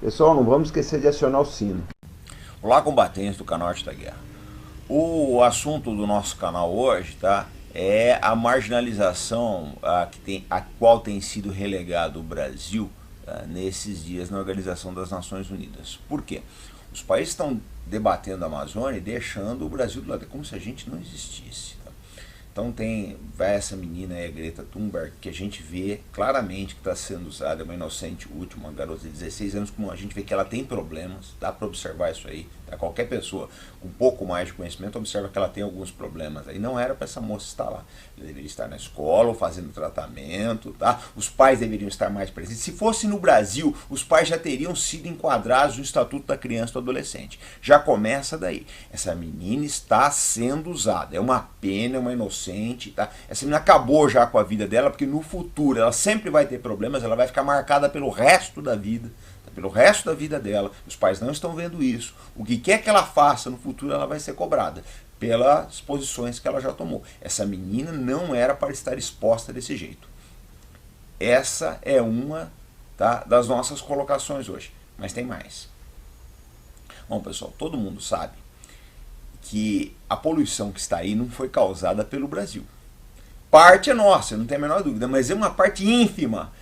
Pessoal, não vamos esquecer de acionar o sino. Olá, combatentes do canal Arte da Guerra. O assunto do nosso canal hoje, tá, é a marginalização a qual tem sido relegado o Brasil nesses dias na Organização das Nações Unidas. Por quê? Os países estão debatendo a Amazônia e deixando o Brasil do lado, é como se a gente não existisse. Tá? Então vai essa menina aí, a Greta Thunberg, que a gente vê claramente que está sendo usada, é uma inocente útil, uma garota de 16 anos, como a gente vê que ela tem problemas, dá para observar isso aí. Tá? Qualquer pessoa com um pouco mais de conhecimento observa que ela tem alguns problemas. Aí não era para essa moça estar lá. Ela deveria estar na escola ou fazendo tratamento. Tá? Os pais deveriam estar mais presentes. Se fosse no Brasil, os pais já teriam sido enquadrados no Estatuto da Criança e do Adolescente. Já começa daí. Essa menina está sendo usada. É uma pena, é uma inocente. Tá? Essa menina acabou já com a vida dela, porque no futuro ela sempre vai ter problemas, ela vai ficar marcada pelo resto da vida. Pelo resto da vida dela, os pais não estão vendo isso. O que quer que ela faça no futuro, ela vai ser cobrada pelas posições que ela já tomou. Essa menina não era para estar exposta desse jeito. Essa é uma, tá, das nossas colocações hoje, mas tem mais. Bom, pessoal, todo mundo sabe que a poluição que está aí não foi causada pelo Brasil. Parte é nossa, não tem a menor dúvida, mas é uma parte ínfima.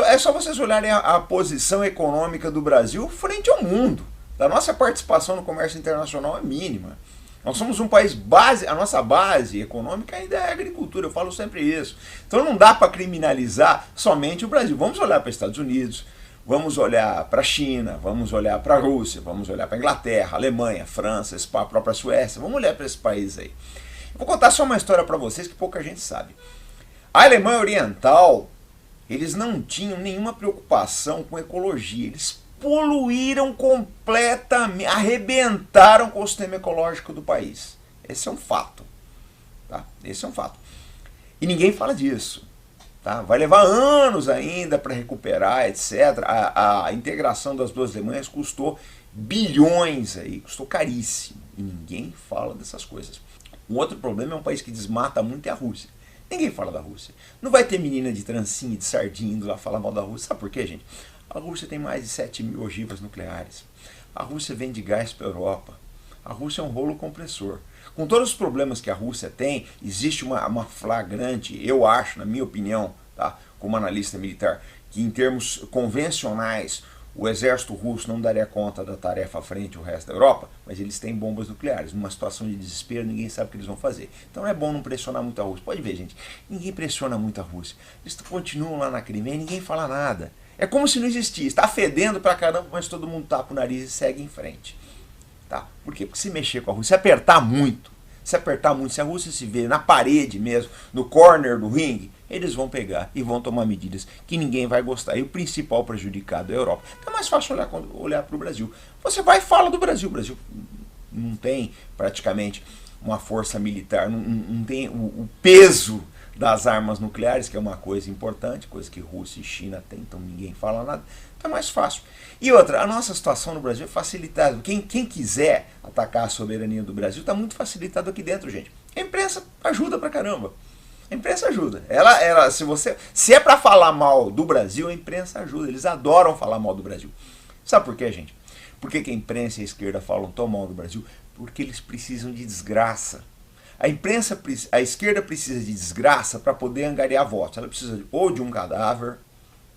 É só vocês olharem a posição econômica do Brasil frente ao mundo. A nossa participação no comércio internacional é mínima. Nós somos um país base, a nossa base econômica ainda é a agricultura, eu falo sempre isso. Então não dá para criminalizar somente o Brasil. Vamos olhar para os Estados Unidos, vamos olhar para a China, vamos olhar para a Rússia, vamos olhar para a Inglaterra, Alemanha, França, a própria Suécia. Vamos olhar para esses países aí. Eu vou contar só uma história para vocês que pouca gente sabe. A Alemanha Oriental, eles não tinham nenhuma preocupação com ecologia. Eles poluíram completamente, arrebentaram com o sistema ecológico do país. Esse é um fato. Tá? Esse é um fato. E ninguém fala disso. Tá? Vai levar anos ainda para recuperar, etc. A integração das duas Alemanhas custou bilhões, aí, custou caríssimo. E ninguém fala dessas coisas. Um outro problema é um país que desmata muito é a Rússia. Ninguém fala da Rússia. Não vai ter menina de trancinha, de sardinha indo lá falar mal da Rússia. Sabe por quê, gente? A Rússia tem mais de 7 mil ogivas nucleares. A Rússia vende gás para a Europa. A Rússia é um rolo compressor. Com todos os problemas que a Rússia tem, existe uma flagrante, eu acho, na minha opinião, tá, como analista militar, que em termos convencionais, o exército russo não daria conta da tarefa frente ao resto da Europa, mas eles têm bombas nucleares. Numa situação de desespero, ninguém sabe o que eles vão fazer. Então é bom não pressionar muito a Rússia. Pode ver, gente, ninguém pressiona muito a Rússia. Eles continuam lá na Crimeia e ninguém fala nada. É como se não existisse. Está fedendo pra caramba, mas todo mundo tapa o nariz e segue em frente. Tá? Por quê? Porque se mexer com a Rússia, se apertar muito, se a Rússia se vê na parede mesmo, no corner do ringue, eles vão pegar e vão tomar medidas que ninguém vai gostar. E o principal prejudicado é a Europa. Então é mais fácil olhar para o Brasil. Você vai e fala do Brasil. O Brasil não tem praticamente uma força militar, não tem o peso das armas nucleares, que é uma coisa importante, coisa que Rússia e China têm, então ninguém fala nada. Então é mais fácil. E outra, a nossa situação no Brasil é facilitada. Quem quiser atacar a soberania do Brasil está muito facilitado aqui dentro, gente. A imprensa ajuda pra caramba. A imprensa ajuda. Se é para falar mal do Brasil, a imprensa ajuda. Eles adoram falar mal do Brasil. Sabe por quê, gente? Por que a imprensa e a esquerda falam tão mal do Brasil? Porque eles precisam de desgraça. A esquerda precisa de desgraça para poder angariar votos. Ela precisa ou de um cadáver,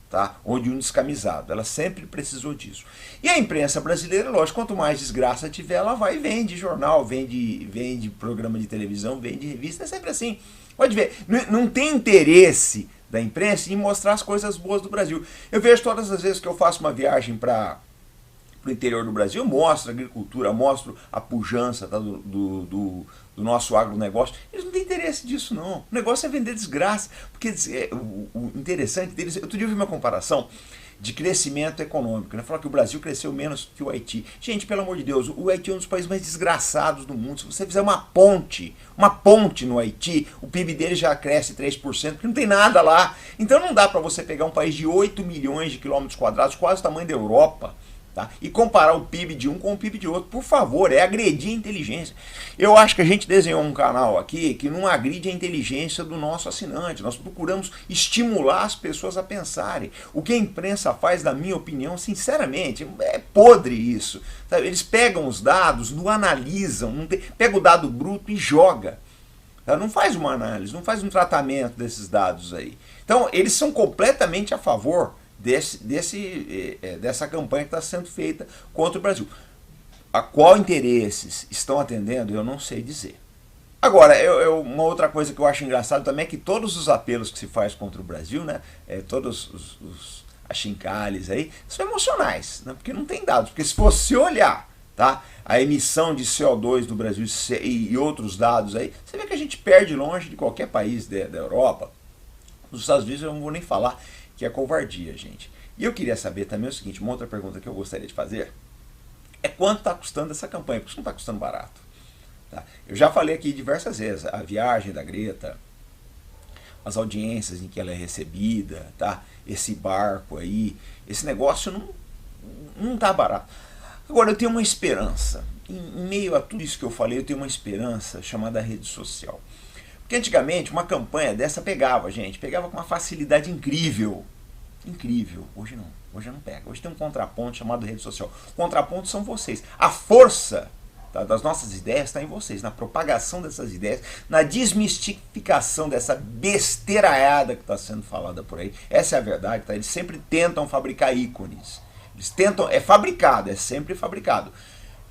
tá, ou de um descamisado. Ela sempre precisou disso. E a imprensa brasileira, lógico, quanto mais desgraça tiver, ela vai e vende jornal, vende programa de televisão, vende revista. É sempre assim. Pode ver, não tem interesse da imprensa em mostrar as coisas boas do Brasil. Eu vejo todas as vezes que eu faço uma viagem para o interior do Brasil, eu mostro a agricultura, mostro a pujança, tá, do nosso agronegócio. Eles não têm interesse disso, não. O negócio é vender desgraça. Porque o interessante deles... Outro dia eu vi uma comparação de crescimento econômico. Né? Falar que o Brasil cresceu menos que o Haiti. Gente, pelo amor de Deus, o Haiti é um dos países mais desgraçados do mundo. Se você fizer uma ponte no Haiti, o PIB dele já cresce 3%, porque não tem nada lá. Então não dá para você pegar um país de 8 milhões de quilômetros quadrados, quase o tamanho da Europa, Tá? E comparar o PIB de um com o PIB de outro, por favor, é agredir a inteligência. Eu acho que a gente desenhou um canal aqui que não agride a inteligência do nosso assinante. Nós procuramos estimular as pessoas a pensarem. O que a imprensa faz, na minha opinião, sinceramente, é podre isso. Sabe? Eles pegam os dados, não analisam, pega o dado bruto e joga. Tá? Não faz uma análise, não faz um tratamento desses dados aí. Então, eles são completamente a favor dessa campanha que está sendo feita contra o Brasil. A qual interesses estão atendendo, eu não sei dizer. Agora, uma outra coisa que eu acho engraçado também é que todos os apelos que se faz contra o Brasil, né, todos os achincalhes aí, são emocionais, né, porque não tem dados. Porque se você olhar, tá, a emissão de CO2 do Brasil e outros dados aí, você vê que a gente perde longe de qualquer país da Europa. Nos Estados Unidos eu não vou nem falar, que é covardia, gente. E eu queria saber também o seguinte, uma outra pergunta que eu gostaria de fazer, é quanto está custando essa campanha, porque isso não está custando barato. Tá? Eu já falei aqui diversas vezes, a viagem da Greta, as audiências em que ela é recebida, tá? Esse barco aí, esse negócio não está barato. Agora eu tenho uma esperança, em meio a tudo isso que eu falei, eu tenho uma esperança chamada rede social. Porque antigamente uma campanha dessa pegava, gente, pegava com uma facilidade incrível. Incrível. Hoje não pega. Hoje tem um contraponto chamado rede social. O contraponto são vocês. A força, tá, das nossas ideias está em vocês, na propagação dessas ideias, na desmistificação dessa besteiraiada que está sendo falada por aí. Essa é a verdade, tá? Eles sempre tentam fabricar ícones. Eles tentam, é fabricado, é sempre fabricado.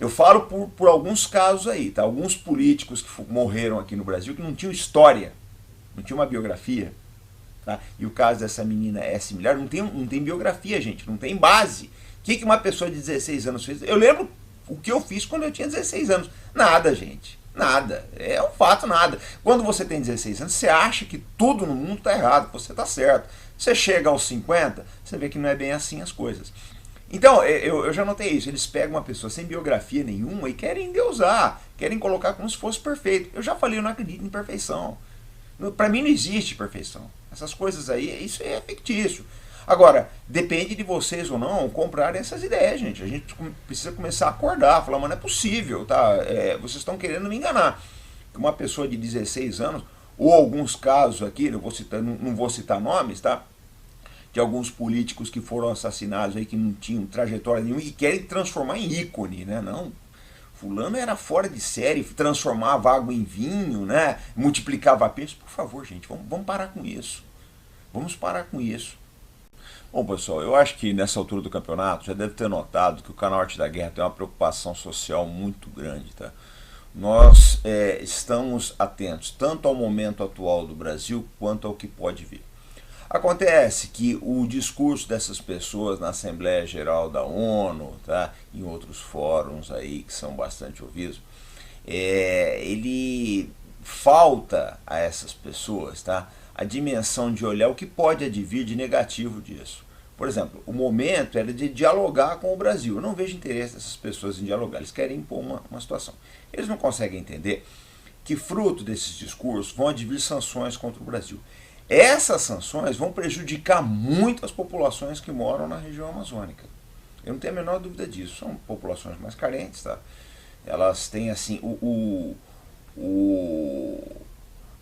Eu falo por alguns casos aí, tá? Alguns políticos que morreram aqui no Brasil que não tinham história, não tinham uma biografia. Tá? E o caso dessa menina é similar, não tem biografia, gente, não tem base. O que uma pessoa de 16 anos fez? Eu lembro o que eu fiz quando eu tinha 16 anos. Nada, gente, nada. É um fato, nada. Quando você tem 16 anos, você acha que tudo no mundo está errado, que você está certo. Você chega aos 50, você vê que não é bem assim as coisas. Então, eu já notei isso, eles pegam uma pessoa sem biografia nenhuma e querem endeusar, querem colocar como se fosse perfeito. Eu já falei, eu não acredito em perfeição. Para mim não existe perfeição. Essas coisas aí, isso é fictício. Agora, depende de vocês ou não comprarem essas ideias, gente. A gente precisa começar a acordar, falar, mas não é possível, tá? Vocês estão querendo me enganar. Uma pessoa de 16 anos, ou alguns casos aqui, não vou citar nomes, tá? De alguns políticos que foram assassinados aí, que não tinham trajetória nenhuma e querem transformar em ícone, né? Não, fulano era fora de série, transformava água em vinho, né? Multiplicava peixe. Por favor, gente, vamos parar com isso. Vamos parar com isso. Bom, pessoal, eu acho que nessa altura do campeonato já deve ter notado que o canal Arte da Guerra tem uma preocupação social muito grande, tá? Nós estamos atentos tanto ao momento atual do Brasil quanto ao que pode vir. Acontece que o discurso dessas pessoas na Assembleia Geral da ONU, tá, em outros fóruns aí que são bastante ouvidos, ele falta a essas pessoas, tá, a dimensão de olhar o que pode advir de negativo disso. Por exemplo, o momento era de dialogar com o Brasil. Eu não vejo interesse dessas pessoas em dialogar, eles querem impor uma situação. Eles não conseguem entender que fruto desses discursos vão advir sanções contra o Brasil. Essas sanções vão prejudicar muito as populações que moram na região amazônica. Eu não tenho a menor dúvida disso. São populações mais carentes, tá? Elas têm assim,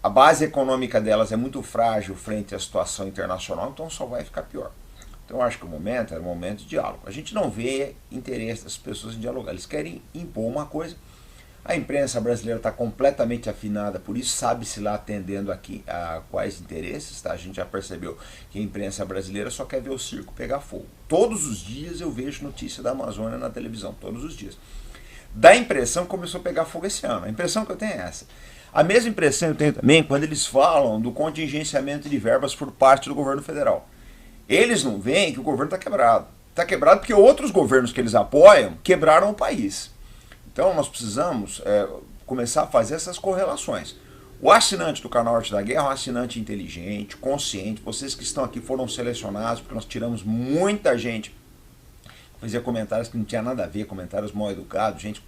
a base econômica delas é muito frágil frente à situação internacional, então só vai ficar pior. Então eu acho que o momento é um momento de diálogo. A gente não vê interesse das pessoas em dialogar. Eles querem impor uma coisa. A imprensa brasileira está completamente afinada, por isso sabe-se lá atendendo aqui a quais interesses, tá? A gente já percebeu que a imprensa brasileira só quer ver o circo pegar fogo. Todos os dias eu vejo notícia da Amazônia na televisão, todos os dias. Dá a impressão que começou a pegar fogo esse ano, a impressão que eu tenho é essa. A mesma impressão eu tenho também quando eles falam do contingenciamento de verbas por parte do governo federal. Eles não veem que o governo está quebrado. Está quebrado porque outros governos que eles apoiam quebraram o país. Então nós precisamos começar a fazer essas correlações. O assinante do canal Arte da Guerra é um assinante inteligente, consciente. Vocês que estão aqui foram selecionados, porque nós tiramos muita gente que fazia comentários que não tinha nada a ver, comentários mal educados, gente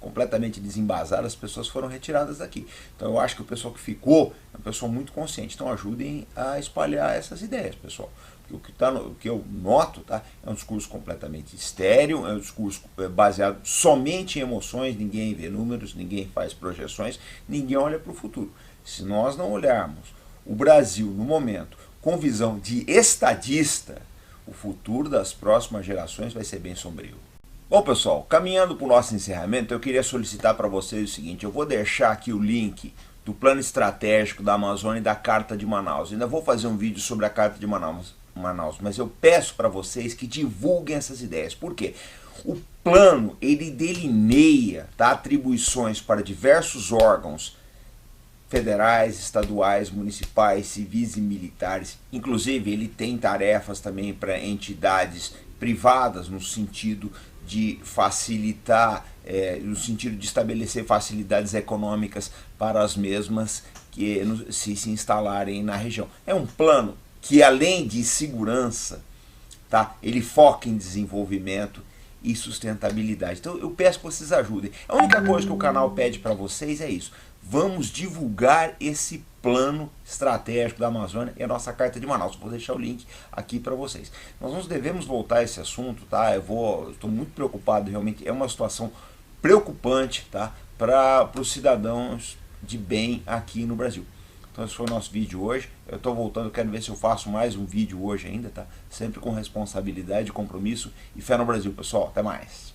completamente desembasada, as pessoas foram retiradas daqui. Então eu acho que o pessoal que ficou é um pessoal muito consciente. Então ajudem a espalhar essas ideias, pessoal. O que eu noto, tá, é um discurso completamente estéril, é um discurso baseado somente em emoções, ninguém vê números, ninguém faz projeções, ninguém olha para o futuro. Se nós não olharmos o Brasil no momento com visão de estadista, o futuro das próximas gerações vai ser bem sombrio. Bom, pessoal, caminhando para o nosso encerramento, eu queria solicitar para vocês o seguinte: eu vou deixar aqui o link do plano estratégico da Amazônia e da Carta de Manaus. Ainda vou fazer um vídeo sobre a Carta de Manaus, mas eu peço para vocês que divulguem essas ideias. Por quê? O plano, ele delineia, tá, atribuições para diversos órgãos federais, estaduais, municipais, civis e militares. Inclusive, ele tem tarefas também para entidades privadas, no sentido de facilitar, no sentido de estabelecer facilidades econômicas para as mesmas que se instalarem na região. É um plano que, além de segurança, tá, ele foca em desenvolvimento e sustentabilidade. Então eu peço que vocês ajudem. A única coisa que o canal pede para vocês é isso: vamos divulgar esse plano estratégico da Amazônia e a nossa Carta de Manaus. Vou deixar o link aqui para vocês. Nós devemos voltar a esse assunto, tá? Estou muito preocupado, realmente é uma situação preocupante, tá, para os cidadãos de bem aqui no Brasil. Então esse foi o nosso vídeo hoje. Eu estou voltando, quero ver se eu faço mais um vídeo hoje ainda, tá? Sempre com responsabilidade, compromisso e fé no Brasil, pessoal. Até mais.